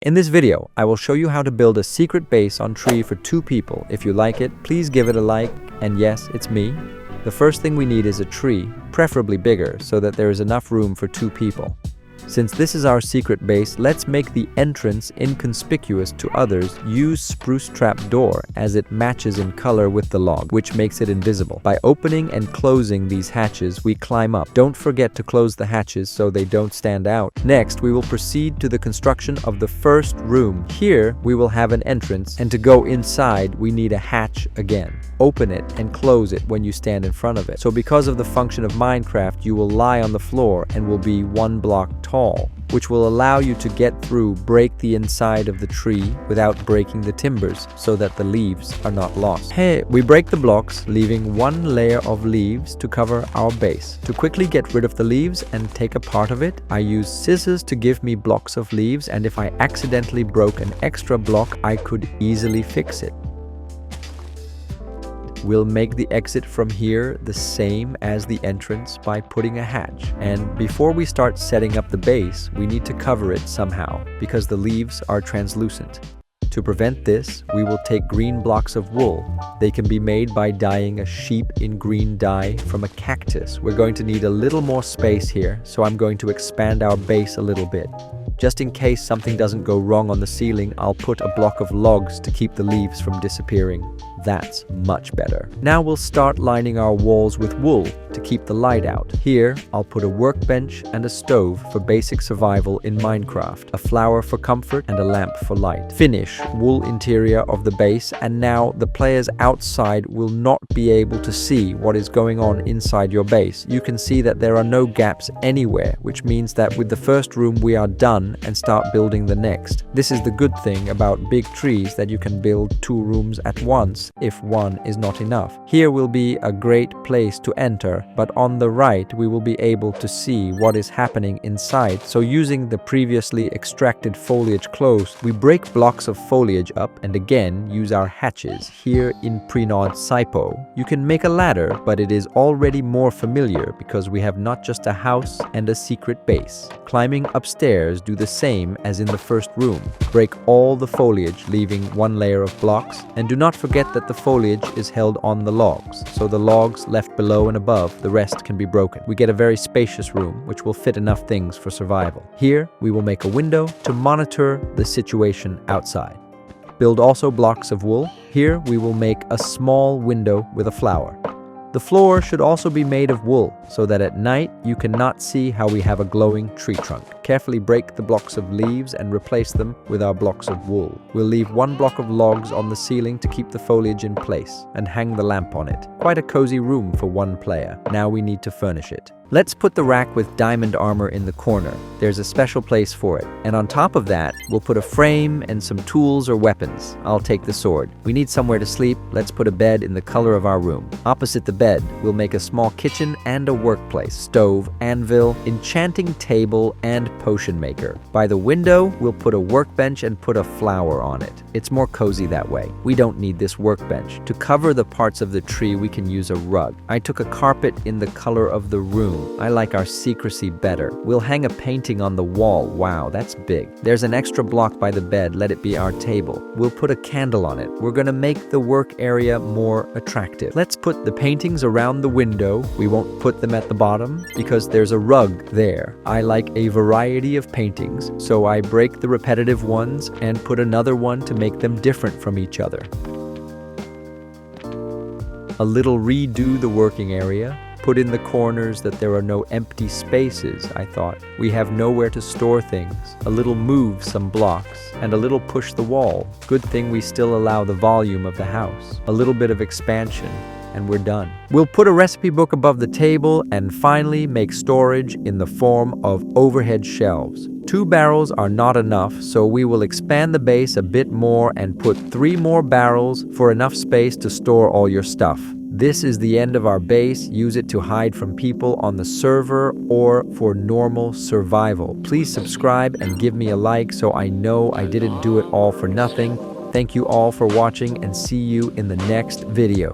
In this video, I will show you how to build a secret base on tree for 2 people. If you like it, please give it a like, and yes, it's me. The first thing we need is a tree, preferably bigger, so that there is enough room for 2 people. Since this is our secret base, let's make the entrance inconspicuous to others. Use spruce trap door as it matches in color with the log, which makes it invisible. By opening and closing these hatches, we climb up. Don't forget to close the hatches so they don't stand out. Next, we will proceed to the construction of the first room. Here, we will have an entrance, and to go inside, we need a hatch again. Open it and close it when you stand in front of it. So because of the function of Minecraft, you will lie on the floor and will be 1 block tall, which will allow you to get through, break the inside of the tree without breaking the timbers so that the leaves are not lost. Hey, we break the blocks, leaving 1 layer of leaves to cover our base. To quickly get rid of the leaves and take a part of it, I use scissors to give me blocks of leaves, and if I accidentally broke an extra block, I could easily fix it. We'll make the exit from here the same as the entrance by putting a hatch. And before we start setting up the base, we need to cover it somehow because the leaves are translucent. To prevent this, we will take green blocks of wool. They can be made by dyeing a sheep in green dye from a cactus. We're going to need a little more space here, so I'm going to expand our base a little bit. Just in case something doesn't go wrong on the ceiling, I'll put a block of logs to keep the leaves from disappearing. That's much better. Now we'll start lining our walls with wool to keep the light out. Here, I'll put a workbench and a stove for basic survival in Minecraft, a flower for comfort, and a lamp for light. Finish wool interior of the base, and now the players outside will not be able to see what is going on inside your base. You can see that there are no gaps anywhere, which means that with the first room we are done and start building the next. This is the good thing about big trees, that you can build 2 rooms at once if 1 is not enough. Here will be a great place to enter, but on the right we will be able to see what is happening inside. So using the previously extracted foliage close, we break blocks of foliage up and again use our hatches. Here in Prenod Saipo, you can make a ladder, but it is already more familiar because we have not just a house and a secret base. Climbing upstairs, do the same as in the first room. Break all the foliage, leaving 1 layer of blocks, and do not forget that the foliage is held on the logs, so the logs left below and above, the rest can be broken. We get a very spacious room, which will fit enough things for survival. Here, we will make a window to monitor the situation outside. Build also blocks of wool. Here, we will make a small window with a flower. The floor should also be made of wool, so that at night you cannot see how we have a glowing tree trunk. Carefully break the blocks of leaves and replace them with our blocks of wool. We'll leave 1 block of logs on the ceiling to keep the foliage in place, and hang the lamp on it. Quite a cozy room for 1 player. Now we need to furnish it. Let's put the rack with diamond armor in the corner. There's a special place for it. And on top of that, we'll put a frame and some tools or weapons. I'll take the sword. We need somewhere to sleep. Let's put a bed in the color of our room. Opposite the bed, we'll make a small kitchen and a workplace, stove, anvil, enchanting table, and potion maker. By the window, we'll put a workbench and put a flower on it. It's more cozy that way. We don't need this workbench. To cover the parts of the tree, we can use a rug. I took a carpet in the color of the room. I like our secrecy better. We'll hang a painting on the wall. Wow, that's big. There's an extra block by the bed. Let it be our table. We'll put a candle on it. We're gonna make the work area more attractive. Let's put the paintings around the window. We won't put them at the bottom because there's a rug there. I like a variety of paintings, so I break the repetitive ones and put another one to make them different from each other. A little redo the working area. Put in the corners that there are no empty spaces, I thought. We have nowhere to store things. A little move some blocks, and a little push the wall. Good thing we still allow the volume of the house. A little bit of expansion, and we're done. We'll put a recipe book above the table, and finally make storage in the form of overhead shelves. 2 barrels are not enough, so we will expand the base a bit more and put 3 more barrels for enough space to store all your stuff. This is the end of our base. Use it to hide from people on the server or for normal survival. Please subscribe and give me a like so I know I didn't do it all for nothing. Thank you all for watching, and see you in the next video.